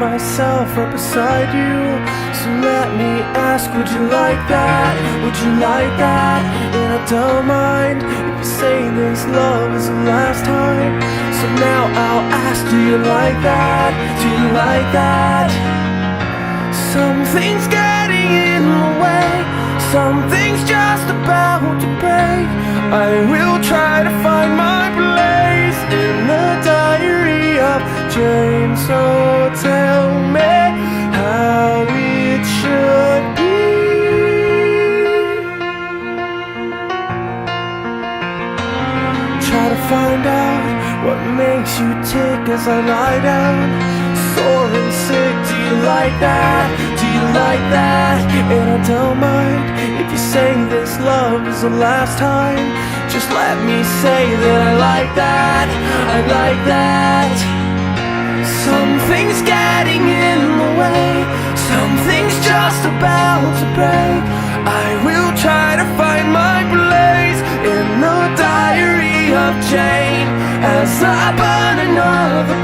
myself right beside you. So let me ask, would you like that? Would you like that? And I don't mind if you say this love is the last time. So now I'll ask, do you like that? Do you like that? Something's getting in the way, something's just about to break. I will try to find my place in the diary of Jane. So tell me how it should be. Try to find out what makes you tick as I lie down, sore and sick. Do you like that? Do you like that? And I don't mind if you say this love is the last time. Just let me say that I like that. I like that. Something's getting in the way, something's just about to break. I will try to find my place in the diary of Jane as I burn another